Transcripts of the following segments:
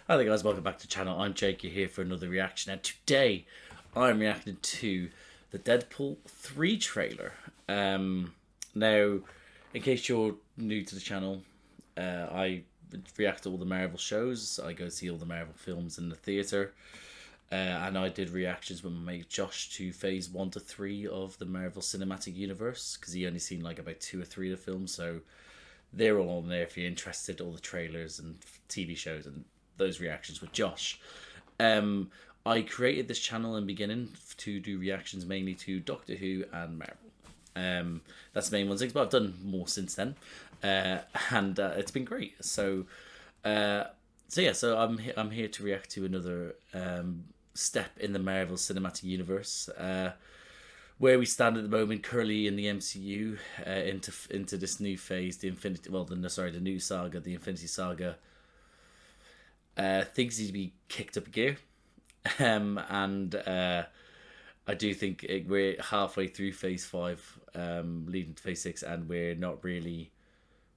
Hi there guys, welcome back to the channel. I'm Jake, you're here for another reaction, and today I'm reacting to the Deadpool 3 trailer. Now, in case you're new to the channel, I react to all the Marvel shows. I go see all the Marvel films in the theatre. And I did reactions with my mate Josh to phase 1 to 3 of the Marvel Cinematic Universe, because he only seen like about 2 or 3 of the films, so they're all on there if you're interested, all the trailers and TV shows and those reactions with Josh. I created this channel in the beginning to do reactions mainly to Doctor Who and Marvel. That's the main ones, but I've done more since then, and it's been great. So I'm here to react to another step in the Marvel Cinematic Universe, where we stand at the moment, currently in the MCU, into this new phase, the new saga, the Infinity Saga. Things need to be kicked up a gear, and I do think we're halfway through phase 5, leading to phase 6, and we're not really.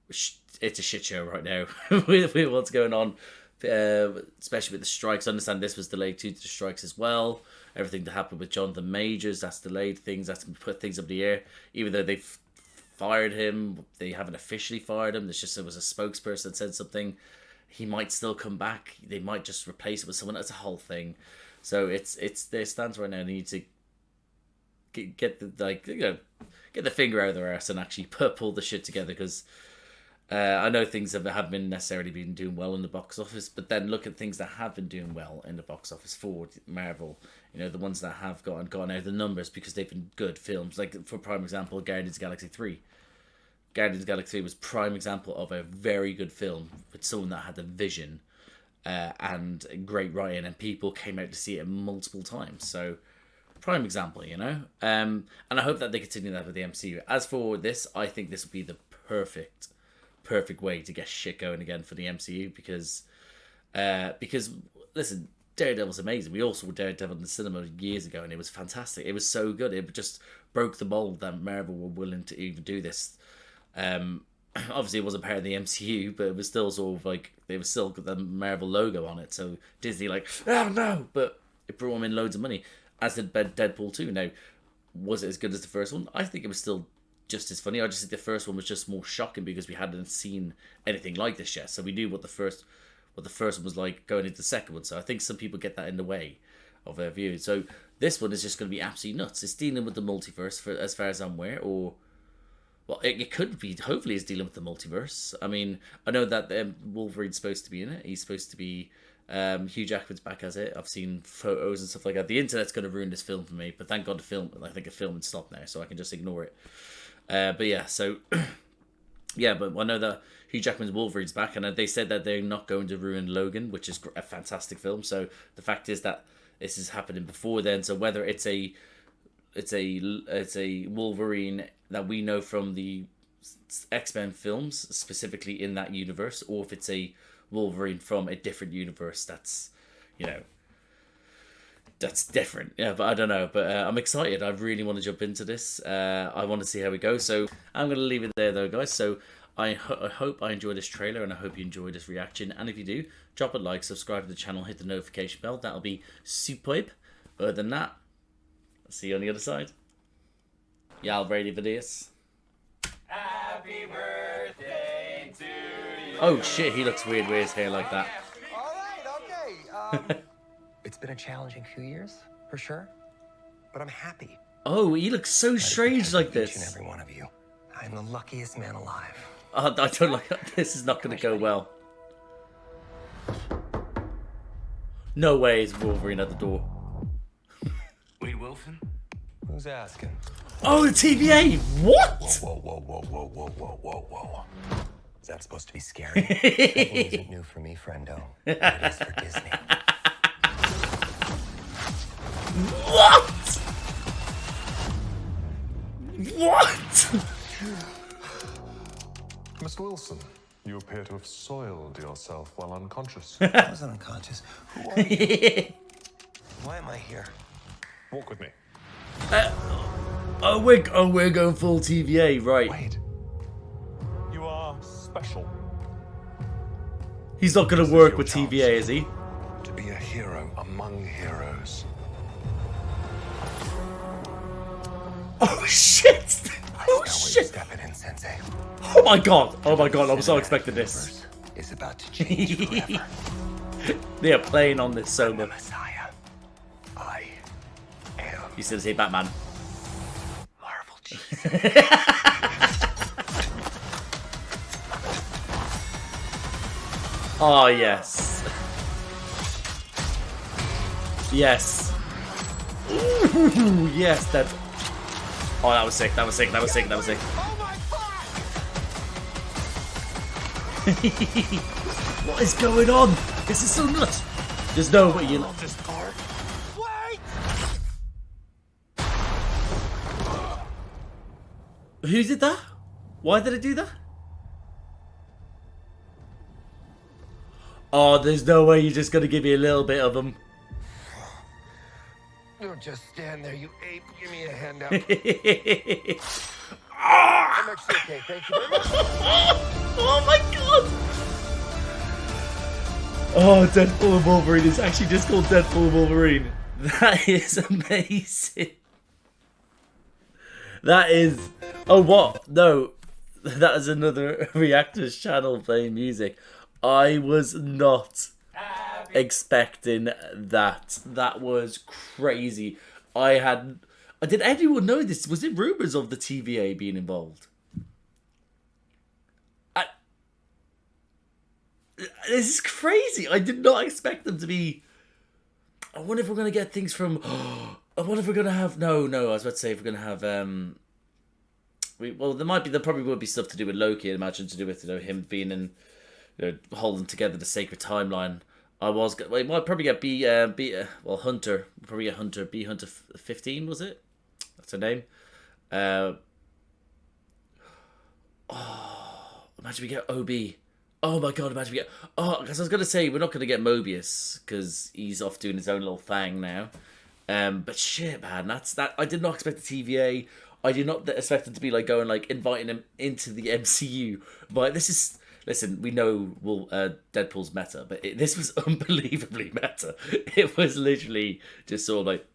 It's a shit show right now with what's going on, especially with the strikes. I understand this was delayed due to the strikes as well. Everything that happened with Jonathan Majors, that's delayed things. That's put things up in the air. Even though they've fired him, they haven't officially fired him. There was a spokesperson that said something. He might still come back. They might just replace it with someone. That's a whole thing. So it's their stance right now. They need to get the finger out of their ass and actually pull the shit together, because I know things haven't been necessarily been doing well in the box office, but then look at things that have been doing well in the box office for Marvel. You know, the ones that have gone out of the numbers because they've been good films. Like, for prime example, Guardians of the Galaxy 3. Guardians of the Galaxy 3 was prime example of a very good film with someone that had a vision and great writing, and people came out to see it multiple times. So, prime example, you know? And I hope that they continue that with the MCU. As for this, I think this will be the perfect way to get shit going again for the MCU, because listen, Daredevil's amazing. We all saw Daredevil in the cinema years ago, and it was fantastic. It was so good. It just broke the mold that Marvel were willing to even do this. Obviously it wasn't part of the MCU, but it was still sort of like, they were still got the Marvel logo on it, so Disney like, oh no, but it brought them in loads of money, as did Deadpool 2. Now, was it as good as the first one? I think it was still just as funny. I just think the first one was just more shocking because we hadn't seen anything like this yet, so we knew what the first one was like going into the second one. So I think some people get that in the way of their view. So this one is just going to be absolutely nuts. It's dealing with the multiverse, as far as I'm aware, or well, it could be. Hopefully, it's dealing with the multiverse. I mean, I know that Wolverine's supposed to be in it. He's supposed to be. Hugh Jackman's back as it. I've seen photos and stuff like that. The internet's going to ruin this film for me, but thank God I think the film had stopped now, so I can just ignore it. But yeah, so yeah, but I know that Hugh Jackman's Wolverine's back, and they said that they're not going to ruin Logan, which is a fantastic film. So the fact is that this is happening before then. So whether it's a Wolverine that we know from the X-Men films, specifically in that universe, or if it's a Wolverine from a different universe that's, you know, that's different. Yeah, but I don't know. But I'm excited. I really want to jump into this. I want to see how it goes. So I'm going to leave it there, though, guys. So I hope I enjoy this trailer, and I hope you enjoy this reaction. And if you do, drop a like, subscribe to the channel, hit the notification bell. That'll be superb. Other than that, I'll see you on the other side. Y'all ready for this? Happy birthday to you. Oh shit, he looks weird with his hair like that. All right, okay. It's been a challenging few years, for sure, but I'm happy. Oh, he looks so strange like this. Each and every one of you. I'm the luckiest man alive. I don't like that. This is not going to go well. No way is Wolverine at the door. Wade Wilson? Who's asking? Oh, the TVA! What? Whoa, whoa, whoa, whoa, whoa, whoa, whoa, whoa. Is that supposed to be scary? Something isn't new for me, friendo. It is for Disney. What? What? Mr. Wilson, you appear to have soiled yourself while unconscious. I wasn't unconscious. Who are you? Why am I here? Walk with me. We're going full TVA, right? Wait. You are special. He's not going to work with TVA, is he? to be a hero among heroes. Oh shit! Oh shit! Step it in, Sensei. Oh my god! Oh my god! I'm so expecting this. Is about to change forever. They are playing on this so much. Messiah. I am You still say Batman. Marvel Jesus. Oh yes. Yes. Ooh, yes, that. Oh, that was sick. That was sick. That was sick. That was sick. What is going on? This is so nuts. There's no way you. Who did that? Why did it do that? Oh, there's no way you're just gonna give me a little bit of them. Don't just stand there, you ape. Give me a handout. Ah! I'm actually okay, thank you very much. Oh my god! Oh, Deadpool and Wolverine is actually just called Deadpool and Wolverine. That is amazing. That is... Oh, what? No. That is another Reactors channel playing music. I was not expecting that. That was crazy. Did anyone know this? Was it rumors of the TVA being involved? This is crazy. I did not expect them to be. I wonder if we're gonna get things from. I wonder if we're gonna have. No. I was about to say if we're gonna have. Well, there probably will be stuff to do with Loki. I imagine to do with him being in, holding together the sacred timeline. We might probably get Hunter. We'll probably get Hunter. B Hunter 15 was it? That's her name. Imagine we get OB. Oh my god! Imagine we get. Oh, because I was gonna say we're not gonna get Mobius because he's off doing his own little thing now. But shit, man, that's that. I did not expect the TVA. I did not expect it to be inviting him into the MCU. But this is. Listen, we know Deadpool's meta, but this was unbelievably meta. It was literally just sort of like,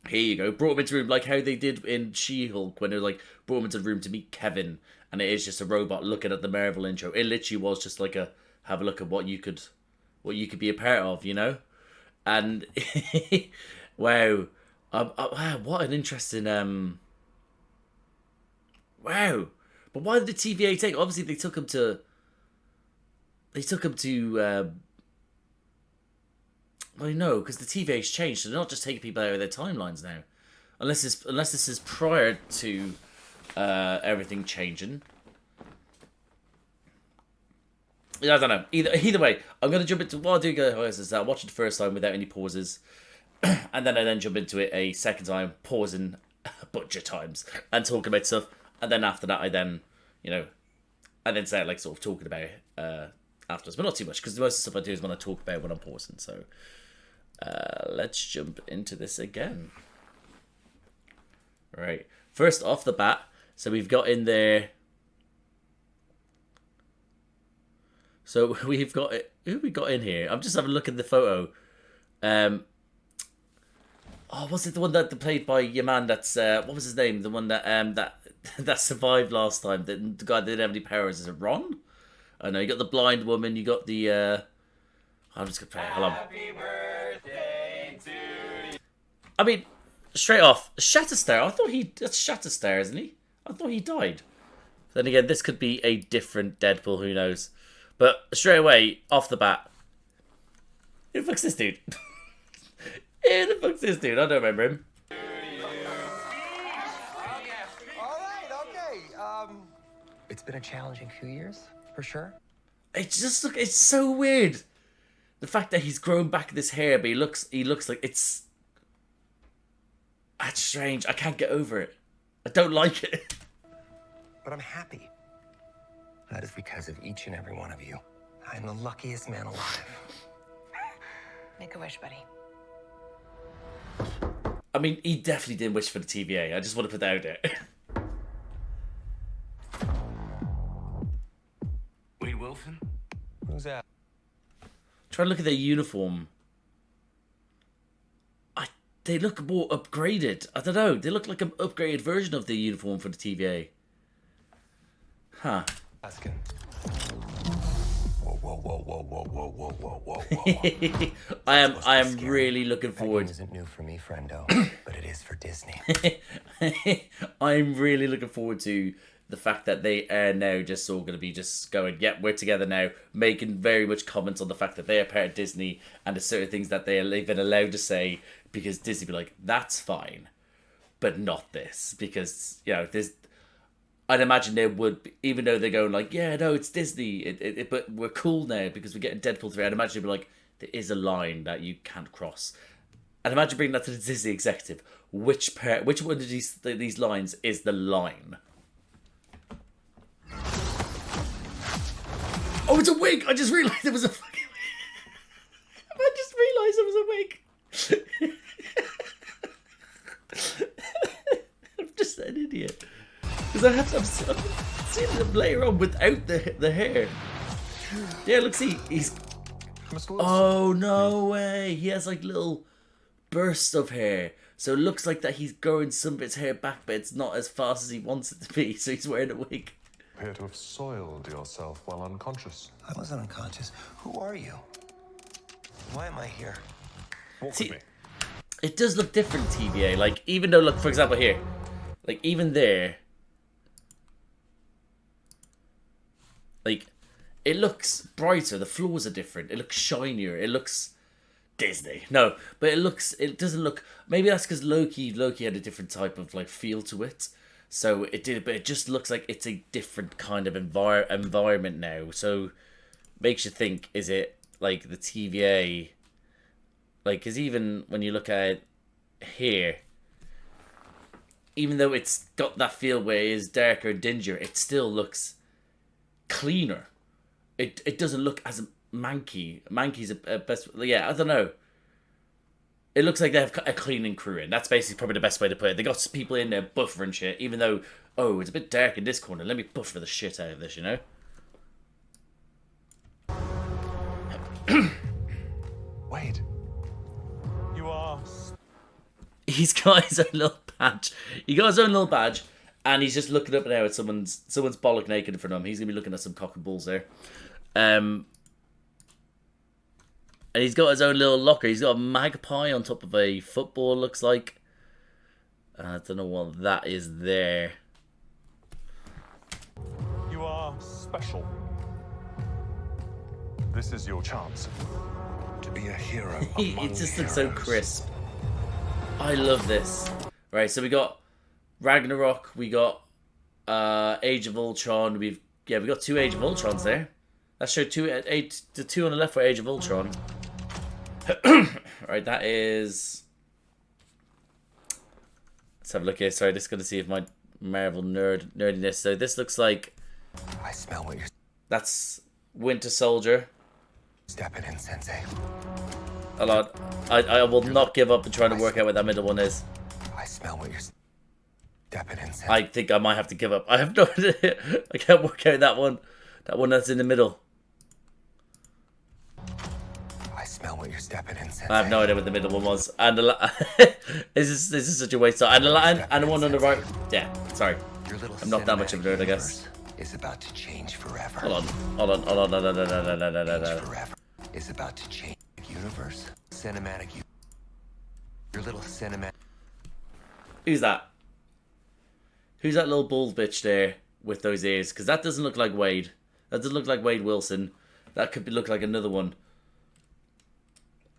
here you go, brought him into the room, like how they did in She-Hulk when they brought him into the room to meet Kevin, and it is just a robot looking at the Marvel intro. It literally was just like have a look at what you could be a part of, and wow, wow, what an interesting wow. But why did the TVA take? Obviously, they took him to. Well, no, because the TVA's changed, so they're not just taking people out of their timelines now, unless this is prior to everything changing. I don't know. Either way, I'm gonna jump into what I do. Is that watch it the first time without any pauses, and then I jump into it a second time, pausing a bunch of times and talking about stuff, and then after that I then say sort of talking about it afterwards, but not too much because most of the stuff I do is when I talk about when I'm pausing. So let's jump into this again. Right, first off the bat, so we've got in there. So we've got who we got in here. I'm just having a look at the photo. Was it the one that played by your man? That's what was his name? The one that that survived last time. The guy that didn't have any powers. Is it Ron? I know you got the blind woman. You got the. I'm just gonna play. Hold on. Happy birthday to you. I mean, straight off, Shatterstar. I thought that's Shatterstar, isn't he? I thought he died. Then again, this could be a different Deadpool. Who knows? But straight away, off the bat, who the fuck's this dude? Who the fuck's this dude? I don't remember him. It's been a challenging few years, for sure. It's so weird. The fact that he's grown back this hair, but he looks like it's. That's strange. I can't get over it. I don't like it. But I'm happy. That is because of each and every one of you. I'm the luckiest man alive. Make a wish, buddy. I mean, he definitely didn't wish for the TVA. I just want to put that out there. Wade Wilson? Who's that? Try to look at their uniform. they look more upgraded. I don't know. They look like an upgraded version of the uniform for the TVA. Huh. Asking. Whoa, whoa, whoa, whoa, whoa, whoa, whoa, whoa, whoa, whoa. I am really looking That game forward. isn't new for me, friendo, but it is for Disney. I'm really looking forward to the fact that they are now just all going to be just going, yep, we're together now, making very much comments on the fact that they are part of Disney and there's certain things that they're even allowed to say because Disney be like, that's fine, but not this. Because, you know, there's, I'd imagine they would, even though they're going like, yeah, no, it's Disney, but we're cool now because we're getting Deadpool 3. I'd imagine they'd be like, there is a line that you can't cross. And imagine bringing that to the Disney executive. Which one of these lines is the line? Oh, it's a wig! I just realised it was a fucking wig. I just realised it was a wig. I'm just an idiot. Because I've seen him later on without the hair. Yeah, look, see, he's... Mr. Wilson. Oh, no way. He has like little bursts of hair. So it looks like that he's growing some of his hair back, but it's not as fast as he wants it to be. So he's wearing a wig. Appear to have soiled yourself while unconscious. I wasn't unconscious. Who are you? Why am I here? Walk See, with me. it does look different, TVA. Like, even though, look, for example, here. Like, even there. Like, it looks brighter. The floors are different. It looks shinier. It looks Disney. No, but it doesn't look... Maybe that's because Loki had a different type of, like, feel to it. So it did, but it just looks like it's a different kind of environment now. So makes you think, is it like the TVA? Like, because even when you look at it here, even though it's got that feel where it is darker and dingier, it still looks cleaner. It doesn't look as manky. Manky's a best. Yeah, I don't know. It looks like they have a cleaning crew in. That's basically probably the best way to put it. They got people in there buffering shit, even though, oh, it's a bit dark in this corner. Let me buffer the shit out of this, you know? Wait. You are... He's got his own little badge. He got his own little badge, and he's just looking up now at someone's bollock naked in front of him. He's going to be looking at some cock and balls there. And he's got his own little locker. He's got a magpie on top of a football, looks like. I don't know what that is there. You are special. This is your chance. To be a hero. It just looks so crisp. I love this. Right, so we got Ragnarok. We got Age of Ultron. We got 2 Age of Ultrons there. That showed the 2 on the left were Age of Ultron. Right, that is... Let's have a look here. Sorry, just going to see if my Marvel nerdiness... So this looks like... I smell what you're That's Winter Soldier. stepping in, Sensei. A lot. I will not give up and trying to work out what that middle one is. I smell what you're stepping in, Sensei. I think I might have to give up. I have no idea. I can't work out that one. That one that's in the middle. I smell what you're stepping in, Sensei. I have no idea what the middle one was. And this is such a waste of time. And the one on the right. Yeah, sorry. Your little I'm not that much of a nerd, I guess. universe Is about to change forever. Hold on. No. Forever is about to change. Universe, cinematic. Your little cinematic. Who's that? Who's that little bald bitch there with those ears? Because that doesn't look like Wade. That doesn't look like Wade Wilson. That could look like another one.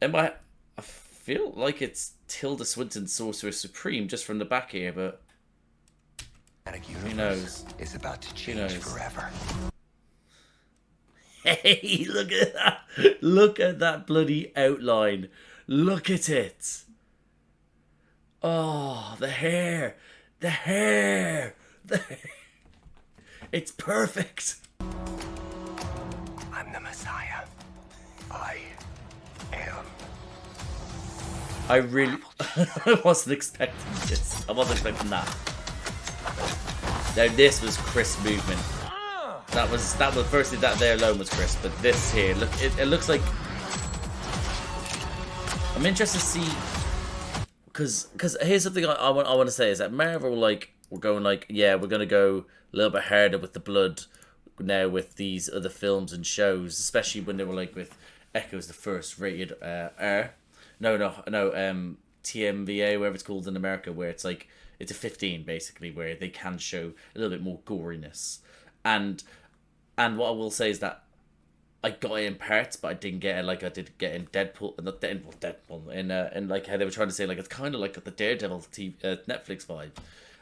I feel like it's Tilda Swinton, Sorcerer Supreme, just from the back here, but who knows? Is about to change forever. Hey, look at that! Look at that bloody outline. Look at it. Oh, the hair. The hair. The hair. It's perfect. I'm the Messiah. I am. I really... I wasn't expecting this. I wasn't expecting that. Now, this was crisp movement. That was firstly, that there alone was crisp, but this here, look, it looks like... I'm interested to see because here's something I want to say is that Marvel, like, we're going like, yeah, we're gonna go a little bit harder with the blood now with these other films and shows, especially when they were like with Echo's the first rated R. No, TMVA, whatever it's called in America, where it's like it's a 15 basically, where they can show a little bit more goriness. And what I will say is that I got it in parts, but I didn't get it like I did get in Deadpool, not Deadpool, in like how they were trying to say like it's kind of like the Daredevil Netflix vibe,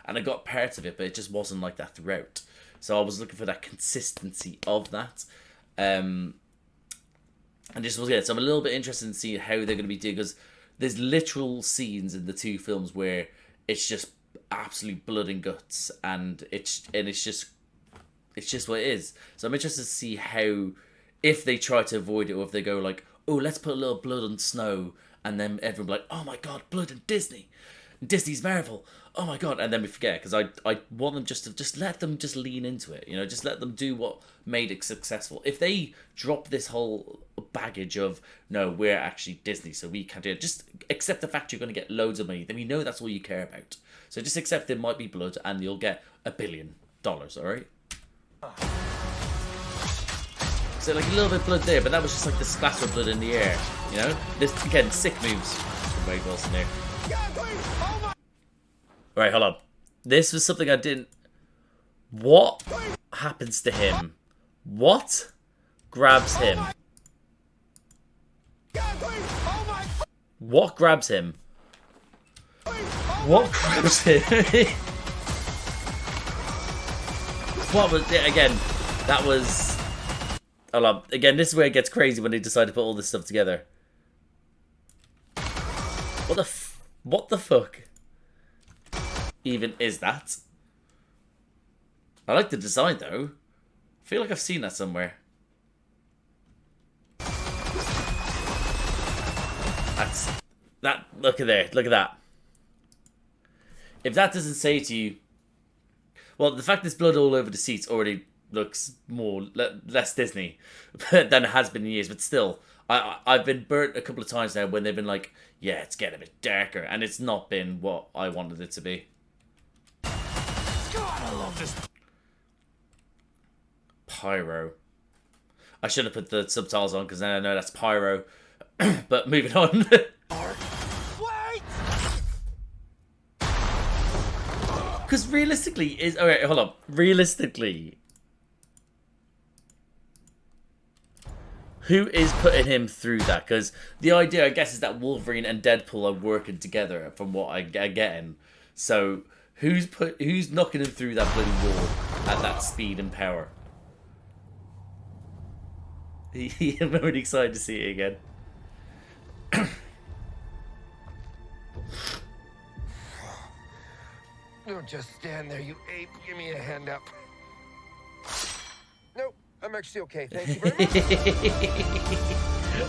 and I got parts of it, but it just wasn't like that throughout. So I was looking for that consistency of that, and this was good. So I'm a little bit interested in seeing how they're going to be doing, because there's literal scenes in the two films where it's just absolute blood and guts, and it's just what it is. So I'm interested to see how, if they try to avoid it, or if they go like, oh, let's put a little blood and snow, and then everyone be like, oh my god, blood and Disney's Marvel, oh my god, and then we forget, because I want them just let them just lean into it, just let them do what made it successful. If they drop this whole baggage of, no, we're actually Disney, so we can't do it, just accept the fact you're going to get loads of money, then we know that's all you care about. So just accept there might be blood, and you'll get $1 billion, alright? So like a little bit of blood there, but that was just like the splatter of blood in the air, This, again, sick moves from Wade Wilson there. Right, hold on. This was something I didn't... What happens to him? What grabs him? What grabs him? What grabs him? What was it again? That was... Hold on. Again, this is where it gets crazy when they decide to put all this stuff together. What the fuck even is that? I like the design though. I feel like I've seen that somewhere. Look at that. If that doesn't say to you, well, the fact there's blood all over the seats already looks less Disney than it has been in years, but still, I've been burnt a couple of times now when they've been like, yeah, it's getting a bit darker, and it's not been what I wanted it to be. God, I love this. Pyro. I should have put the subtitles on, because then I know that's pyro. But moving on. Wait! Because realistically, alright, hold on. Realistically, who is putting him through that? Because the idea, I guess, is that Wolverine and Deadpool are working together, from what I'm getting. So who's knocking him through that bloody wall at that speed and power? I'm already excited to see it again. Don't just stand there, you ape. Give me a hand up. Nope, I'm actually okay. Thank you very much.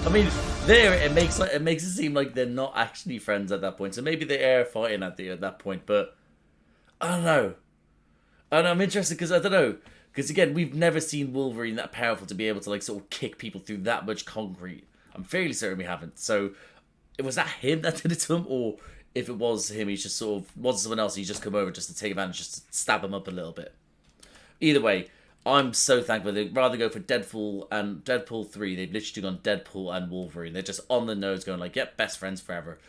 I mean, it makes it seem like they're not actually friends at that point. So maybe they are fighting at that point, but I don't know. And I'm interested because I don't know. Because again, we've never seen Wolverine that powerful to be able to like sort of kick people through that much concrete. I'm fairly certain we haven't. So, was that him that did it to him, or if it was him, he's just sort of was someone else? He's just come over just to take advantage, just to stab him up a little bit. Either way, I'm so thankful. They'd rather go for Deadpool and Deadpool 3. They've literally gone Deadpool and Wolverine. They're just on the nose, going like, "Yep, best friends forever."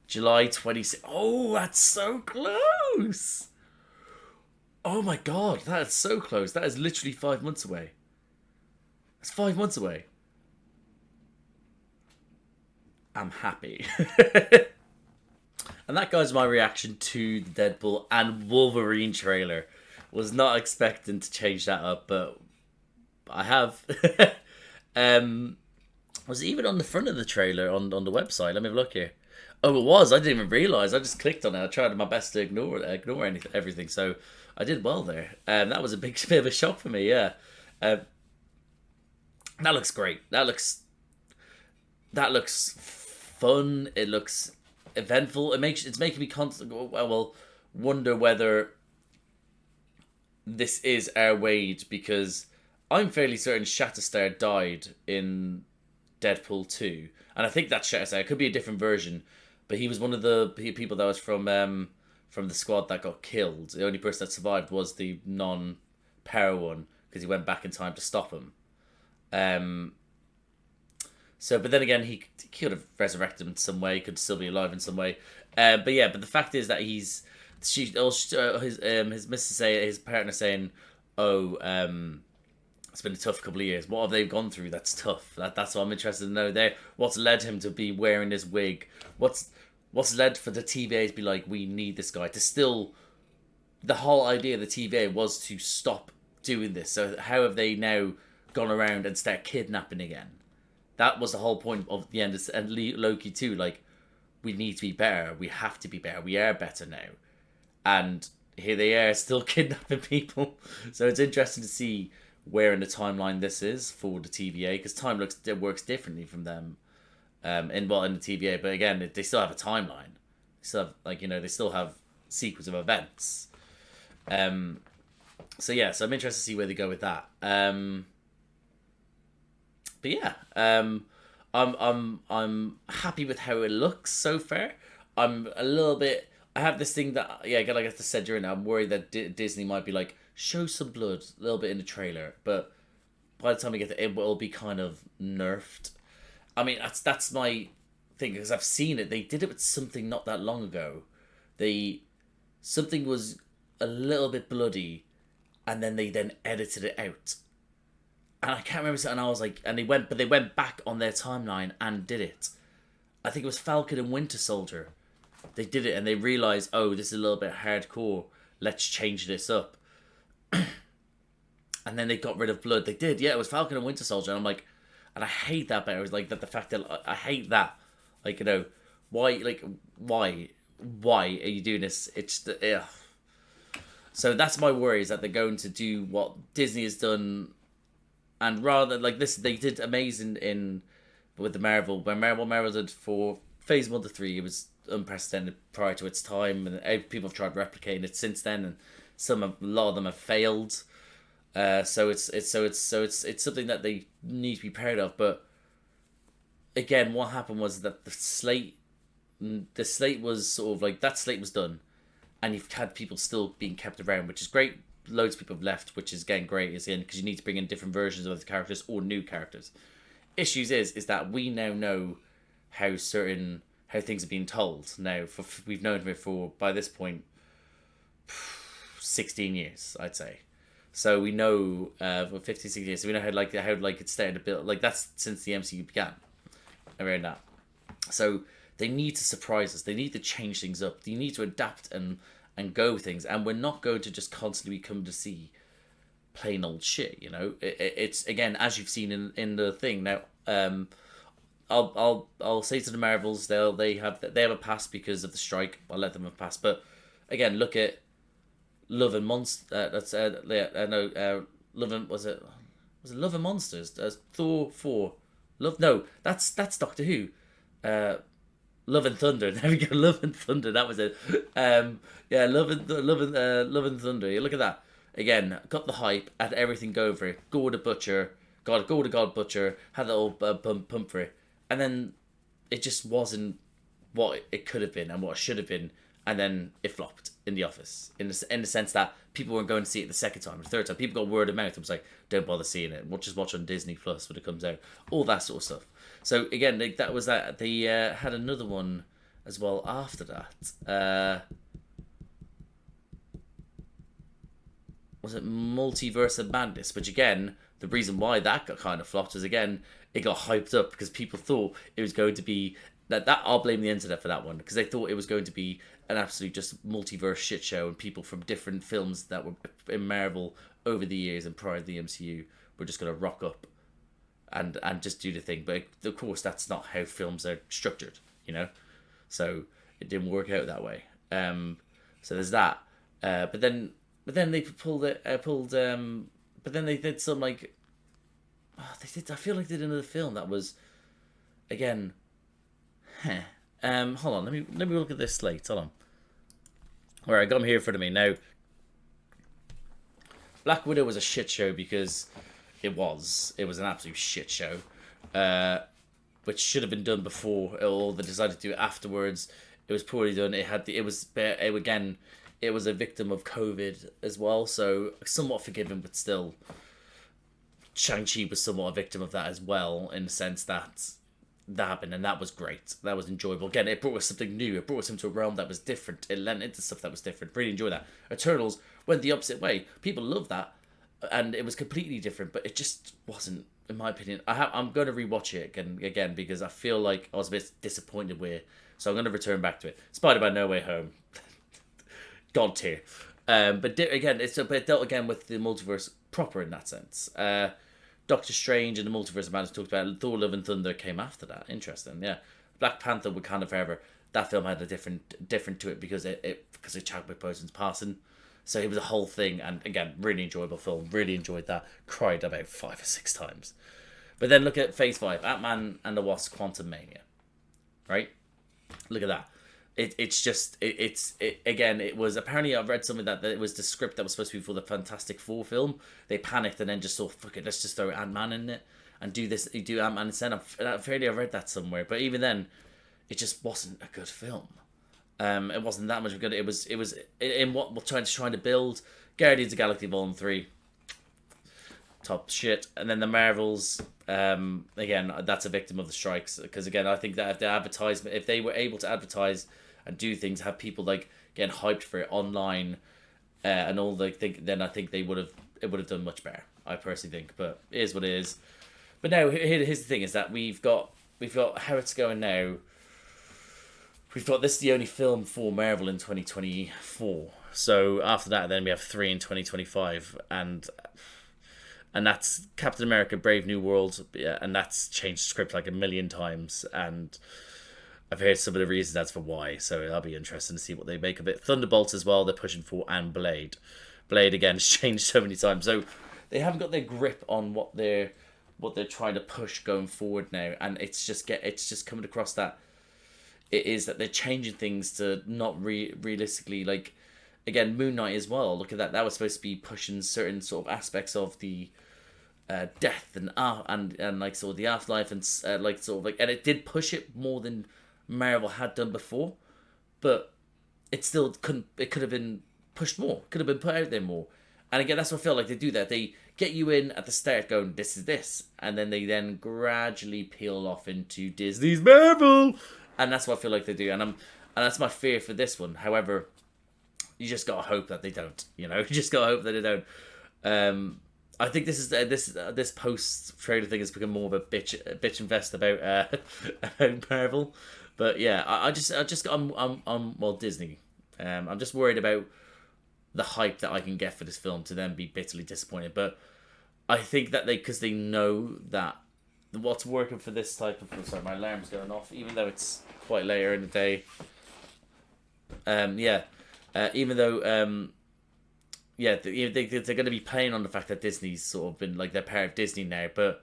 July 26th. Oh, that's so close. Oh my god, that is so close. That is literally 5 months away. That's 5 months away. I'm happy. And that guys, my reaction to the Deadpool and Wolverine trailer. Was not expecting to change that up, but I have. Was it even on the front of the trailer on the website? Let me have a look here. Oh, it was. I didn't even realise. I just clicked on it. I tried my best to ignore everything. So I did well there. That was a bit of a shock for me. Yeah. That looks great. That looks fun. It looks eventful. It's making me constantly wonder whether this is our Wade, because I'm fairly certain Shatterstar died in Deadpool 2. And I think that's Shatterstar. It could be a different version, but he was one of the people that was from the squad that got killed. The only person that survived was the non-power one, because he went back in time to stop him. So, but then again, he could have resurrected him in some way. He could still be alive in some way. But the fact is that his partner saying, it's been a tough couple of years. What have they gone through that's tough? That's what I'm interested to know there. What's led him to be wearing this wig? What's led for the TVA to be like, we need this guy to still... The whole idea of the TVA was to stop doing this. So how have they now gone around and start kidnapping again? That was the whole point of the end. And Loki too, like, we need to be better. We have to be better. We are better now. And here they are still kidnapping people. So it's interesting to see where in the timeline this is for the TVA, because time works differently from them in the TVA. But again, they still have a timeline. They still have, they still have sequence of events. So I'm interested to see where they go with that. I'm happy with how it looks so far. I'm a little bit... I have this thing that, like I said during it, I'm worried that Disney might be like, show some blood a little bit in the trailer, but by the time we get to it, will be kind of nerfed. I mean, that's my thing, because I've seen it. They did it with something not that long ago. Something was a little bit bloody, and then they edited it out. And I can't remember something. I was like, they went back on their timeline and did it. I think it was Falcon and Winter Soldier. They did it and they realized, this is a little bit hardcore. Let's change this up. And then they got rid of blood. They did, it was Falcon and Winter Soldier. And I'm like, and I hate that better. It was like that the fact that I hate that. Like, why are you doing this? It's ugh. So that's my worry, is that they're going to do what Disney has done, and rather like this, they did amazing with the Marvel. When Marvel did for Phase 1 to 3, it was unprecedented prior to its time, and people have tried replicating it since then, and a lot of them have failed. So it's something that they need to be proud of. But again, what happened was that the slate was sort of like, that slate was done, and you've had people still being kept around, which is great. Loads of people have left, which is again great, because you need to bring in different versions of the characters or new characters. Issues is that we now know how things are being told now. We've known it for, by this point, 16 years, I'd say. So we know for 15, 16 years. So we know how it started to build. Like, that's since the MCU began, around that. So they need to surprise us. They need to change things up. They need to adapt and go with things. And we're not going to just constantly come to see plain old shit. It's again, as you've seen in the thing now. I'll say to the Marvels, they have a pass because of the strike. I'll let them have a pass. But again, look at Love and Monsters. Love and was it Love and Monsters? Thor 4. That's Doctor Who. Love and Thunder. There we go. Love and Thunder. That was it. Love and Thunder. You look at that again. Got the hype. Had everything go for it. God Butcher. Had the old pump for it. And then it just wasn't what it could have been and what it should have been. And then it flopped in the office. In the sense that people weren't going to see it the second time or the third time. People got word of mouth. It was like, don't bother seeing it. We'll just watch on Disney Plus when it comes out. All that sort of stuff. So again, that was that. They had another one as well after that. Was it Multiverse of Madness? Which again, the reason why that got kind of flopped was, again, it got hyped up because people thought it was going to be that I'll blame the internet for that one, because they thought it was going to be an absolute just multiverse shit show, and people from different films that were in Marvel over the years and prior to the MCU were just going to rock up and just do the thing. But of course, that's not how films are structured, So it didn't work out that way. So there's that. But then they pulled. But then they did some like. They did. I feel like they did another film that was, again. Hold on. Let me look at this slate. Hold on. All right, I got them here in front of me now. Black Widow was a shit show because it was an absolute shit show. which should have been done before, or they decided to do it afterwards. It was poorly done. It was a victim of COVID as well, so somewhat forgiven, but still, Shang-Chi was somewhat a victim of that as well, in the sense that happened, and that was great. That was enjoyable. Again, it brought us something new. It brought us into a realm that was different. It lent into stuff that was different. Really enjoyed that. Eternals went the opposite way. People love that, and it was completely different, but it just wasn't, in my opinion. I'm going to rewatch it again because I feel like I was a bit disappointed with it, so I'm going to return back to it. Spider-Man No Way Home. God tier. But again, it dealt again with the multiverse proper in that sense. Doctor Strange and the Multiverse of Madness talked about. Thor: Love and Thunder came after that. Interesting, yeah. Black Panther with Wakanda Forever. That film had a different to it because because of Chadwick Boseman's passing. So it was a whole thing, and again, really enjoyable film. Really enjoyed that. Cried about 5 or 6 times. But then look at Phase 5, Ant-Man and the Wasp: Quantumania. Right? Look at that. Again, it was, apparently I've read something that it was the script that was supposed to be for the Fantastic Four film. They panicked and then just thought, fuck it, let's just throw Ant-Man in it and do Ant-Man instead. I'm fairly, I read that somewhere, but even then, it just wasn't a good film. It wasn't that much of a good. It was in what we're trying to build. Guardians of the Galaxy Volume 3, top shit. And then the Marvels, again, that's a victim of the strikes, because again, I think that if they were able to advertise and do things, have people like getting hyped for it online, and all then I think it would have done much better. I personally think, but it is what it is. But now here's the thing: is that we've got how it's going now. We've got, this is the only film for Marvel in 2024. So after that, then we have 3 in 2025, and that's Captain America: Brave New World, yeah, and that's changed script like a million times, and I've heard some of the reasons that's for why, so that'll be interesting to see what they make of it. Thunderbolts as well, they're pushing for, and Blade. Blade again has changed so many times, so they haven't got their grip on what they're trying to push going forward now, and it's just coming across that it is that they're changing things to not realistically, like, again, Moon Knight as well. Look at that. That was supposed to be pushing certain sort of aspects of the death and like sort of the afterlife and like sort of like, and it did push it more than Marvel had done before, but it still couldn't. It could have been pushed more. Could have been put out there more. And again, that's what I feel like they do. That they get you in at the start, going, "This is this," and then they then gradually peel off into Disney's Marvel, and that's what I feel like they do. And that's my fear for this one. However, you just gotta hope that they don't. You know, you just gotta hope that they don't. I think this post trailer thing has become more of a bitch infest about Marvel. But yeah, I'm Disney. I'm just worried about the hype that I can get for this film to then be bitterly disappointed. But I think that because they know that what's working for this type of, sorry, my alarm's going off, even though it's quite later in the day. Even though they're going to be playing on the fact that Disney's sort of been like, they're part of Disney now, but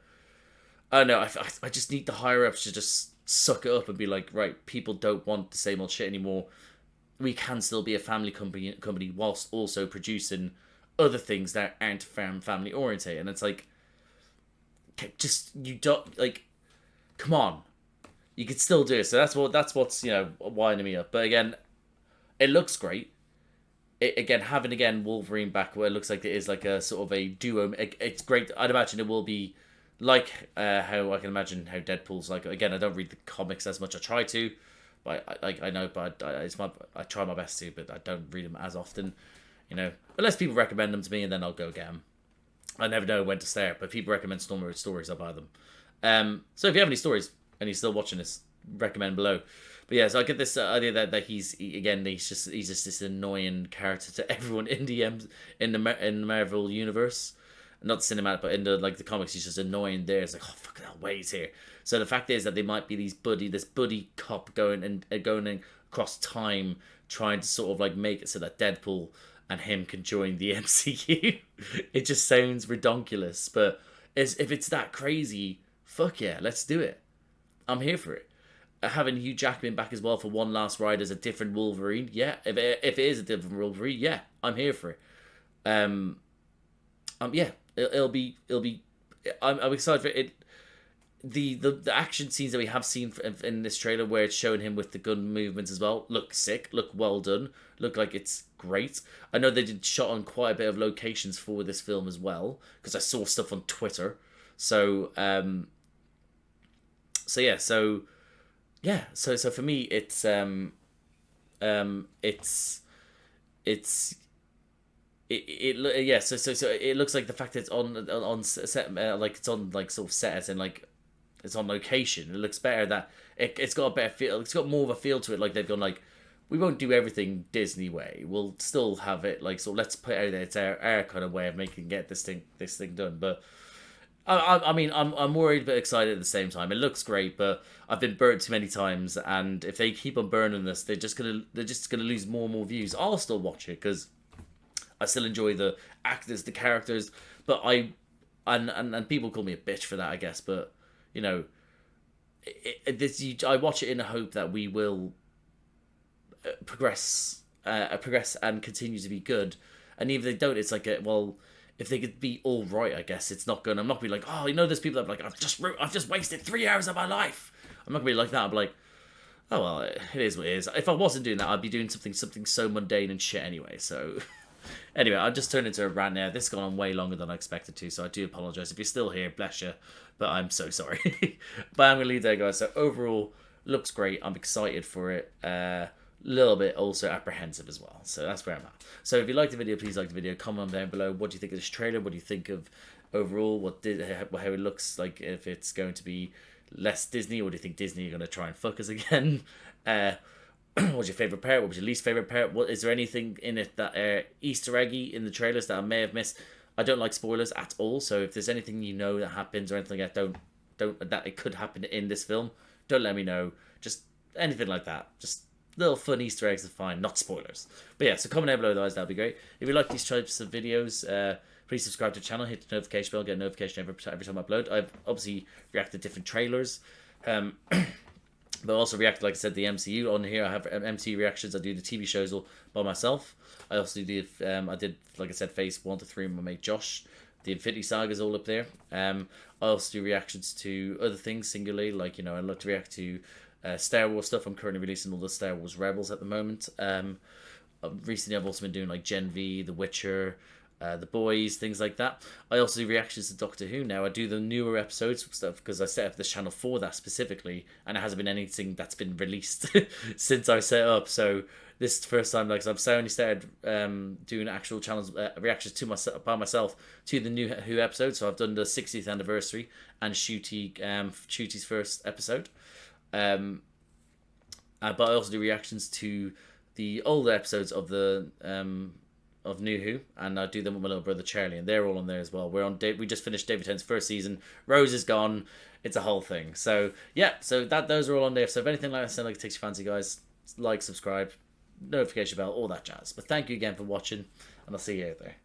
I don't know, I just need the higher ups to just suck it up and be like, right, people don't want the same old shit anymore. We can still be a family company whilst also producing other things that aren't family oriented. And it's like, just, you don't, like, come on, you could still do it. So that's what's winding me up. But again, it looks great. Having Wolverine back, where it looks like it is like a sort of a duo, it's great. I'd imagine it will be like how I can imagine how Deadpool's like. Again, I don't read the comics as much. I try to, but I know, but I try my best to, but I don't read them as often. Unless people recommend them to me, and then I'll go get them. I never know when to start, but people recommend stories, I'll buy them. So if you have any stories and you're still watching this, recommend below. But yeah, so I get this idea that he's just this annoying character to everyone in the Marvel universe, not the cinematic, but in the comics. He's just annoying. There, it's like, oh fucking hell, wait here. So the fact is that they might be this buddy cop going across time, trying to sort of like make it so that Deadpool and him can join the MCU. It just sounds redonkulous, but if it's that crazy, fuck yeah, let's do it. I'm here for it. Having Hugh Jackman back as well for one last ride as a different Wolverine, yeah. If it is a different Wolverine, yeah, I'm here for it. Yeah, it'll be. I'm excited for it. the action scenes that we have seen in this trailer, where it's showing him with the gun movements as well, look sick, look well done, look like it's great. I know they did shot on quite a bit of locations for this film as well, because I saw stuff on Twitter. So so for me it's it looks like the fact that it's on set, like it's on like sort of set as in like it's on location. It looks better, that it's got a better feel. It's got more of a feel to it. Like they've gone like, we won't do everything Disney way. We'll still have it like, so let's put it out there. It's our kind of way of get this thing done. But I mean, I'm worried but excited at the same time. It looks great, but I've been burnt too many times, and if they keep on burning this, they're just gonna lose more and more views. I'll still watch it because I still enjoy the actors, the characters, but and people call me a bitch for that, I guess. But you know, I watch it in the hope that we will progress and continue to be good. And even if they don't, it's like if they could be all right, I guess it's not gonna. I'm not gonna be like, oh, there's people that are like, I've just wasted 3 hours of my life. I'm not gonna be like that. I'm like, oh well, it is what it is. If I wasn't doing that, I'd be doing something so mundane and shit anyway. So. Anyway, I've just turned into a rant now. This has gone on way longer than I expected to, so I do apologise. If you're still here, bless you, but I'm so sorry. But I'm going to leave there, guys. So overall, looks great. I'm excited for it. Little bit also apprehensive as well. So that's where I'm at. So if you liked the video, please like the video. Comment down below. What do you think of this trailer? What do you think of overall? How it looks like, if it's going to be less Disney, or do you think Disney are going to try and fuck us again? What was your favourite part? What was your least favourite part? What is there anything in it that Easter eggy in the trailers that I may have missed? I don't like spoilers at all, so if there's anything that happens or anything that that it could happen in this film, don't let me know. Just anything like that. Just little fun Easter eggs are fine, not spoilers. But yeah, so comment down below, guys, that'd be great. If you like these types of videos, please subscribe to the channel, hit the notification bell, get a notification every time I upload. I've obviously reacted to different trailers. But also react, like I said, the MCU on here. I have MCU reactions. I do the TV shows all by myself. I also do, I did, like I said, Phase 1 to 3 with my mate Josh. The Infinity Saga is all up there. I also do reactions to other things singularly, like, I love to react to Star Wars stuff. I'm currently releasing all the Star Wars Rebels at the moment. Recently, I've also been doing like Gen V, The Witcher, The Boys, things like that. I also do reactions to Doctor Who now. I do the newer episodes stuff because I set up this channel for that specifically, and it hasn't been anything that's been released since I set up. So this is the first time, like, I've only started doing actual channels reactions to myself to the new Who episode. So I've done the 60th anniversary and Shooty's first episode. But I also do reactions to the older episodes of the of New Who, and I do them with my little brother Charlie, and they're all on there as well. We just finished David Tennant's first season. Rose is gone. It's a whole thing. So yeah, so those are all on there. So if anything like I said, like, takes your fancy, guys, like, subscribe, notification bell, all that jazz. But thank you again for watching, and I'll see you out there.